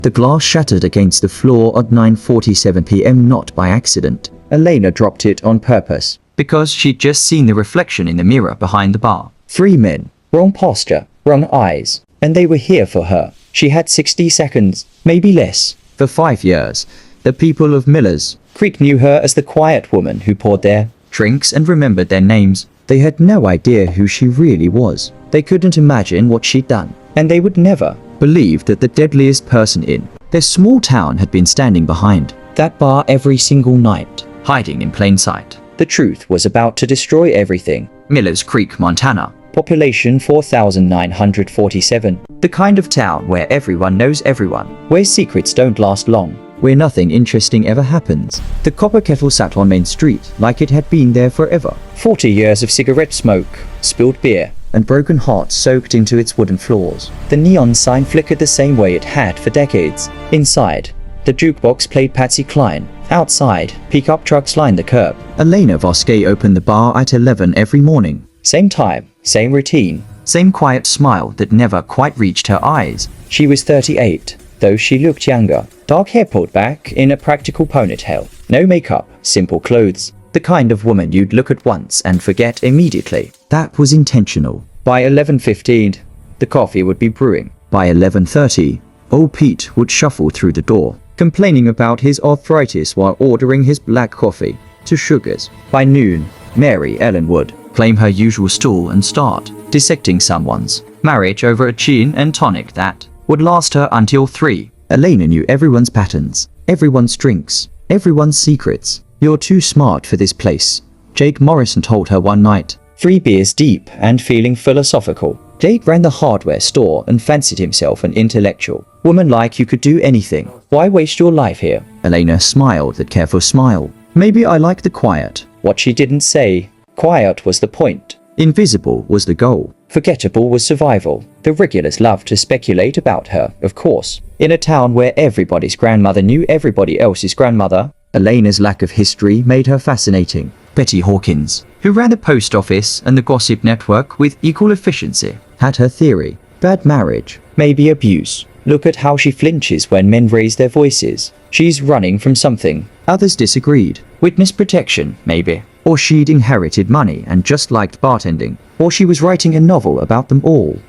The glass shattered against the floor at 9:47 p.m. not by accident. Elena dropped it on purpose, because she'd just seen the reflection in the mirror behind the bar. 3 men, wrong posture, wrong eyes, and they were here for her. She had 60 seconds, maybe less. For 5 years, the people of Miller's Creek knew her as the quiet woman who poured their drinks and remembered their names. They had no idea who she really was. They couldn't imagine what she'd done, and they would never believe that the deadliest person in their small town had been standing behind that bar every single night, hiding in plain sight. The truth was about to destroy everything. Miller's Creek, Montana. Population 4,947. The kind of town where everyone knows everyone, where secrets don't last long, where nothing interesting ever happens. The copper kettle sat on Main Street like it had been there forever. 40 years of cigarette smoke, spilled beer, and broken hearts soaked into its wooden floors. The neon sign flickered the same way it had for decades. Inside, the jukebox played Patsy Cline. Outside, pickup trucks lined the curb. Elena Vasquez opened the bar at 11 every morning. Same time, same routine, same quiet smile that never quite reached her eyes. She was 38, though she looked younger. Dark hair pulled back in a practical ponytail. No makeup, simple clothes. The kind of woman you'd look at once and forget immediately. That was intentional. By 11:15, the coffee would be brewing. By 11:30, old Pete would shuffle through the door, complaining about his arthritis while ordering his black coffee 2 sugars. By noon, Mary Ellen would claim her usual stool and start dissecting someone's marriage over a gin and tonic that would last her until 3. Elena knew everyone's patterns, everyone's drinks, everyone's secrets. "You're too smart for this place," Jake Morrison told her one night. 3 beers deep and feeling philosophical, Jake ran the hardware store and fancied himself an intellectual. "Woman, like you could do anything. Why waste your life here?" Elena smiled that careful smile. "Maybe I like the quiet." What she didn't say, quiet was the point. Invisible was the goal. Forgettable was survival. The regulars loved to speculate about her, of course. In a town where everybody's grandmother knew everybody else's grandmother, Elena's lack of history made her fascinating. Betty Hawkins, who ran the post office and the gossip network with equal efficiency, had her theory. Bad marriage, maybe abuse. Look at how she flinches when men raise their voices. She's running from something. Others disagreed. Witness protection, maybe. Or she'd inherited money and just liked bartending. Or she was writing a novel about them all.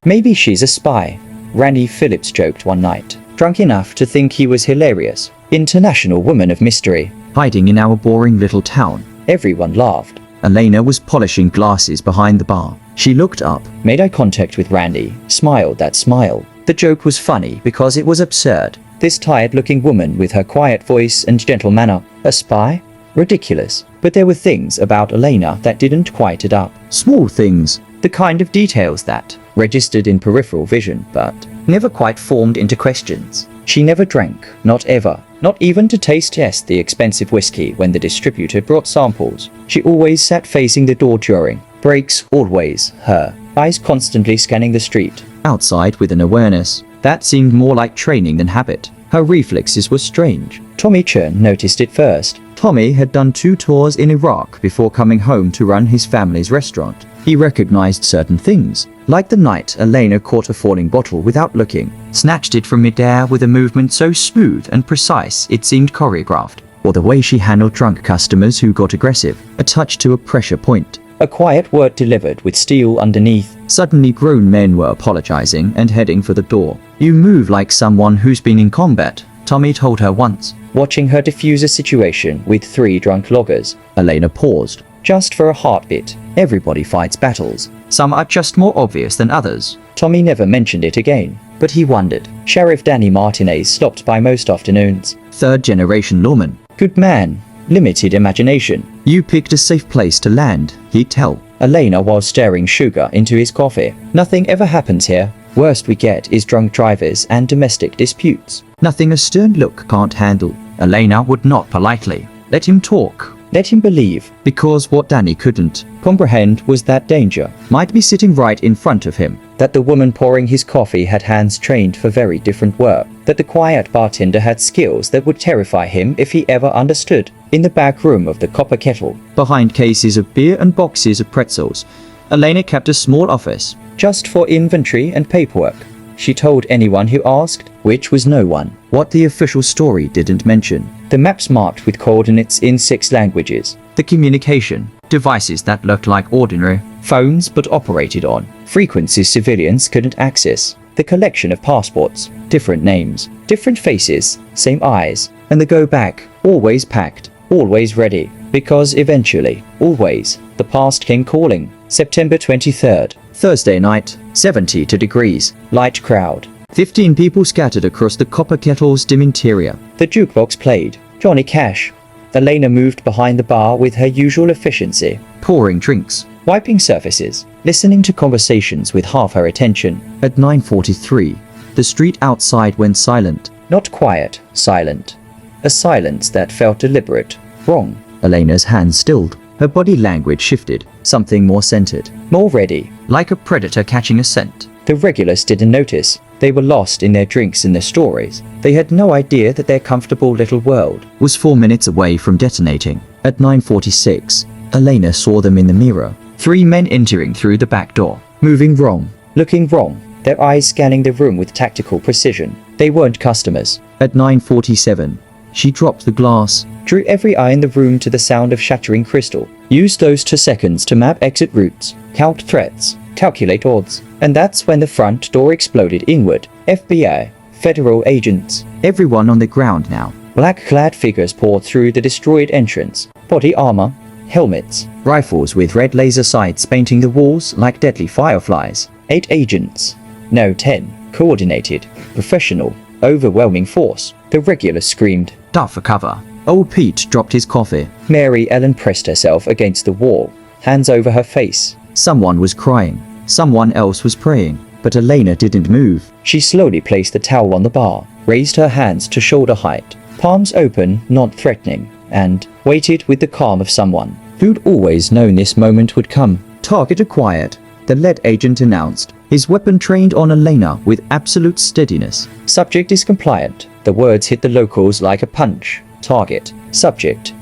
Maybe she's a spy, Randy Phillips joked one night, drunk enough to think he was hilarious. International woman of mystery, hiding in our boring little town. Everyone laughed. Elena was polishing glasses behind the bar. She looked up, made eye contact with Randy, smiled that smile. The joke was funny because it was absurd. This tired-looking woman with her quiet voice and gentle manner, a spy? Ridiculous. But there were things about Elena that didn't quite add up. Small things, the kind of details that registered in peripheral vision but never quite formed into questions. She never drank, not ever, not even to taste test the expensive whiskey when the distributor brought samples. She always sat facing the door during breaks, always, her eyes constantly scanning the street outside with an awareness that seemed more like training than habit. Her reflexes were strange. Tommy Chern noticed it first. Tommy had done 2 tours in Iraq before coming home to run his family's restaurant. He recognized certain things, like the night Elena caught a falling bottle without looking, snatched it from midair with a movement so smooth and precise it seemed choreographed, or the way she handled drunk customers who got aggressive, a touch to a pressure point. A quiet word delivered with steel underneath. Suddenly grown men were apologizing and heading for the door. You move like someone who's been in combat, Tommy told her once, watching her diffuse a situation with 3 drunk loggers. Elena paused, just for a heartbeat. Everybody fights battles. Some are just more obvious than others. Tommy never mentioned it again, but he wondered. Sheriff Danny Martinez stopped by most afternoons. 3rd-generation lawman. Good man. Limited imagination. You picked a safe place to land, he'd tell Elena while stirring sugar into his coffee. Nothing ever happens here. Worst we get is drunk drivers and domestic disputes. Nothing a stern look can't handle. Elena would not politely let him talk, let him believe, because what Danny couldn't comprehend was that danger might be sitting right in front of him, that the woman pouring his coffee had hands trained for very different work, that the quiet bartender had skills that would terrify him if he ever understood. In the back room of the copper kettle, behind cases of beer and boxes of pretzels, Elena kept a small office, just for inventory and paperwork. She told anyone who asked, which was no one. What the official story didn't mention: the maps marked with coordinates in 6 languages, the communication devices that looked like ordinary phones but operated on frequencies civilians couldn't access, the collection of passports, different names, different faces, same eyes, and the go back, always packed, always ready, because eventually, always, the past came calling. September 23rd, Thursday night, 72 degrees, light crowd. 15 people scattered across the copper kettle's dim interior. The jukebox played Johnny Cash. Elena moved behind the bar with her usual efficiency, pouring drinks, wiping surfaces, listening to conversations with half her attention. At 9:43, the street outside went silent. Not quiet, silent. A silence that felt deliberate, wrong. Elena's hands stilled. Her body language shifted, something more centered, more ready, like a predator catching a scent. The regulars didn't notice. They were lost in their drinks and their stories. They had no idea that their comfortable little world was 4 minutes away from detonating. At 9:46, Elena saw them in the mirror. 3 men entering through the back door, moving wrong, looking wrong, their eyes scanning the room with tactical precision. They weren't customers. At 9:47, she dropped the glass, drew every eye in the room to the sound of shattering crystal, used those 2 seconds to map exit routes, count threats, calculate odds, and that's when the front door exploded inward. FBI, federal agents, everyone on the ground now. Black-clad figures poured through the destroyed entrance, body armor, helmets, rifles with red laser sights painting the walls like deadly fireflies. 8 agents. No, 10. Coordinated, professional, overwhelming force. The regular screamed, "Duck for cover." Old Pete dropped his coffee. Mary Ellen pressed herself against the wall, hands over her face. Someone was crying. Someone else was praying. But Elena didn't move. She slowly placed the towel on the bar, raised her hands to shoulder height, palms open, not threatening, and waited with the calm of someone who'd always known this moment would come. Target acquired, the lead agent announced, his weapon trained on Elena with absolute steadiness. Subject is compliant. The words hit the locals like a punch. Target. Subject.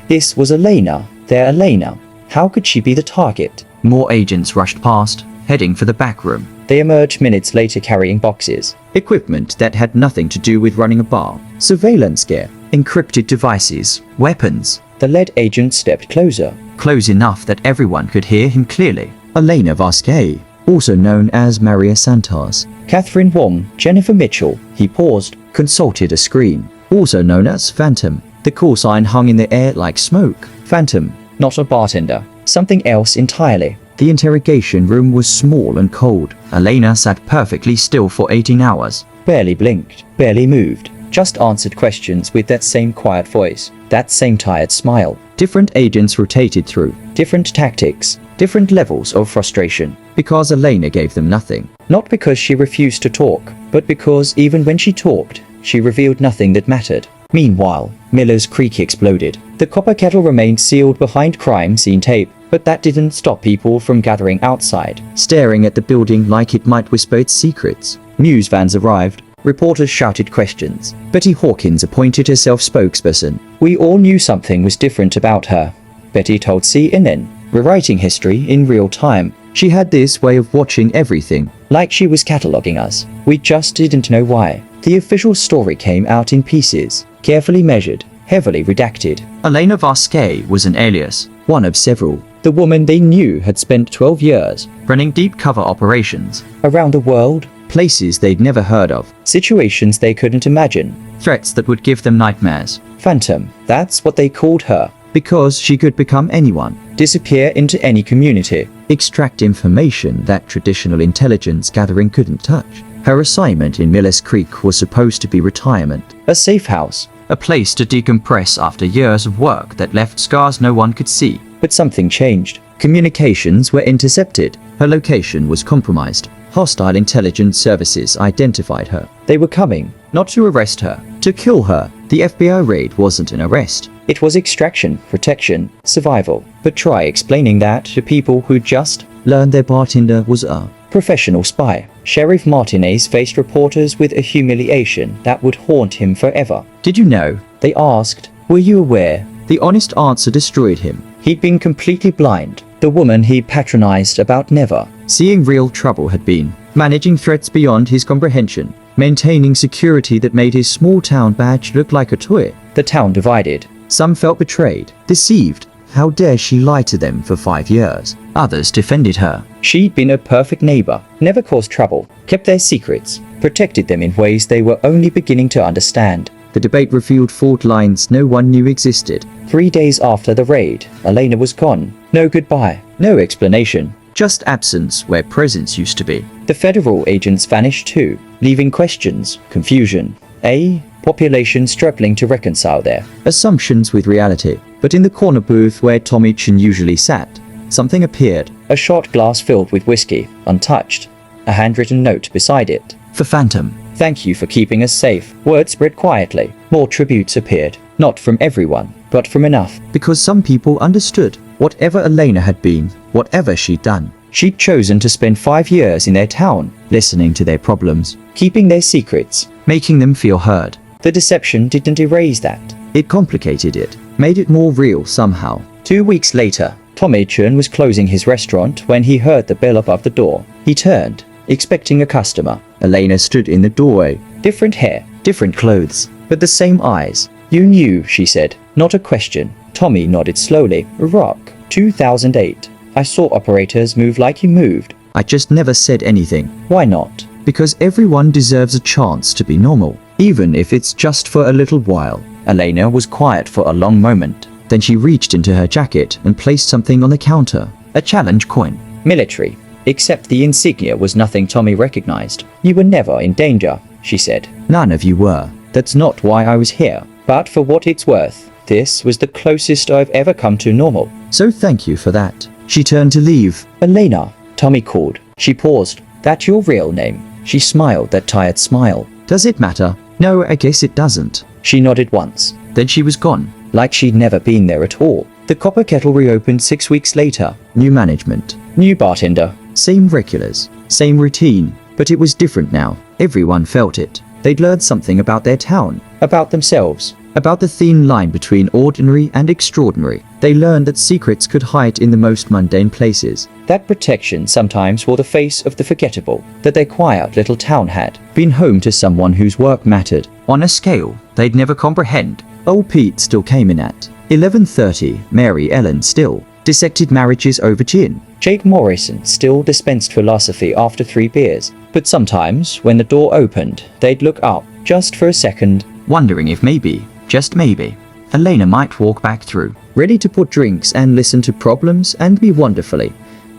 This was Elena, their Elena. How could she be the target? More agents rushed past, heading for the back room. They emerged minutes later carrying boxes, equipment that had nothing to do with running a bar, surveillance gear, encrypted devices, weapons. The lead agent stepped closer, close enough that everyone could hear him clearly. Elena Vasquez. also known as Maria Santos. Catherine Wong, Jennifer Mitchell. He paused, consulted a screen, also known as Phantom. The call sign hung in the air like smoke. Phantom, not a bartender. Something else entirely. The interrogation room was small and cold. Elena sat perfectly still for 18 hours. Barely blinked, barely moved. Just answered questions with that same quiet voice, that same tired smile. Different agents rotated through, different tactics, different levels of frustration. Because Elena gave them nothing. Not because she refused to talk, but because even when she talked, she revealed nothing that mattered. Meanwhile, Miller's Creek exploded. The copper kettle remained sealed behind crime scene tape, but that didn't stop people from gathering outside, staring at the building like it might whisper its secrets. News vans arrived. Reporters shouted questions. Betty Hawkins appointed herself spokesperson. We all knew something was different about her, Betty told CNN. Rewriting history in real time. She had this way of watching everything, like she was cataloging us. We just didn't know why. The official story came out in pieces, carefully measured, heavily redacted. Elena Vasquez was an alias, one of several. The woman they knew had spent 12 years running deep cover operations around the world, places they'd never heard of, situations they couldn't imagine, threats that would give them nightmares. Phantom, that's what they called her, because she could become anyone, disappear into any community, extract information that traditional intelligence gathering couldn't touch. Her assignment in Miller's Creek was supposed to be retirement, a safe house, a place to decompress after years of work that left scars no one could see. But something changed. Communications were intercepted. Her location was compromised. Hostile intelligence services identified her. They were coming, not to arrest her, to kill her. The FBI raid wasn't an arrest. It was extraction, protection, survival. But try explaining that to people who just learned their bartender was a professional spy. Sheriff Martinez faced reporters with a humiliation that would haunt him forever. Did you know? They asked. Were you aware? The honest answer destroyed him. He'd been completely blind. The woman he patronized about never seeing real trouble had been managing threats beyond his comprehension, maintaining security that made his small town badge look like a toy. The town divided. Some felt betrayed, deceived. How dare she lie to them for 5 years? Others defended her. She'd been a perfect neighbor, never caused trouble, kept their secrets, protected them in ways they were only beginning to understand. The debate revealed fault lines no one knew existed. 3 days after the raid, Elena was gone. No goodbye, no explanation, just absence where presence used to be. The federal agents vanished too, leaving questions, confusion. A population struggling to reconcile their assumptions with reality. But in the corner booth where Tommy Chin usually sat, something appeared. A shot glass filled with whiskey, untouched. A handwritten note beside it. For Phantom. Thank you for keeping us safe. Word spread quietly. More tributes appeared. Not from everyone, but from enough. Because some people understood. Whatever Elena had been, whatever she'd done, she'd chosen to spend 5 years in their town, listening to their problems, keeping their secrets, making them feel heard. The deception didn't erase that. It complicated it, made it more real somehow. 2 weeks later, Tommy Chun was closing his restaurant when he heard the bell above the door. He turned, expecting a customer. Elena stood in the doorway. Different hair, different clothes, but the same eyes. You knew, she said, not a question. Tommy nodded slowly. Rock, 2008. I saw operators move like you moved. I just never said anything. Why not? Because everyone deserves a chance to be normal, even if it's just for a little while. Elena was quiet for a long moment. Then she reached into her jacket and placed something on the counter. A challenge coin. Military. Except the insignia was nothing Tommy recognized. You were never in danger, she said. None of you were. That's not why I was here. But for what it's worth, this was the closest I've ever come to normal. So thank you for that. She turned to leave. Elena, Tommy called. She paused. That's your real name. She smiled that tired smile. Does it matter? No, I guess it doesn't. She nodded once. Then she was gone, like she'd never been there at all. The copper kettle reopened 6 weeks later. New management, new bartender, same regulars, same routine. But it was different now. Everyone felt it. They'd learned something about their town, about themselves, about the thin line between ordinary and extraordinary. They learned that secrets could hide in the most mundane places. That protection sometimes wore the face of the forgettable. That their quiet little town had been home to someone whose work mattered on a scale they'd never comprehend. Old Pete still came in at 11:30, Mary Ellen still dissected marriages over gin. Jake Morrison still dispensed philosophy after 3 beers, but sometimes when the door opened, they'd look up just for a second, wondering if maybe, just maybe, Elena might walk back through, ready to put drinks and listen to problems and be wonderfully,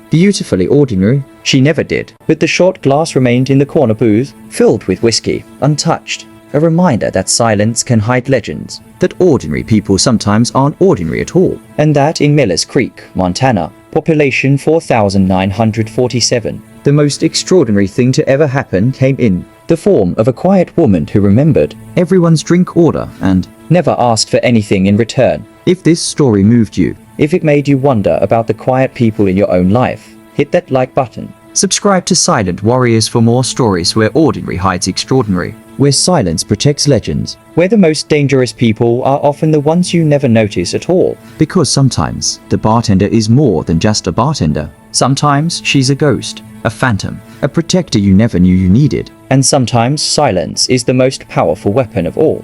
beautifully ordinary. She never did, but the short glass remained in the corner booth, filled with whiskey, untouched. A reminder that silence can hide legends, that ordinary people sometimes aren't ordinary at all, and that in Millers Creek, Montana, population 4,947, the most extraordinary thing to ever happen came in the form of a quiet woman who remembered everyone's drink order and never asked for anything in return. If this story moved you, if it made you wonder about the quiet people in your own life, hit that like button. Subscribe to Silent Warriors for more stories where ordinary hides extraordinary, where silence protects legends, where the most dangerous people are often the ones you never notice at all. Because sometimes the bartender is more than just a bartender. Sometimes she's a ghost, a phantom, a protector you never knew you needed. And sometimes silence is the most powerful weapon of all.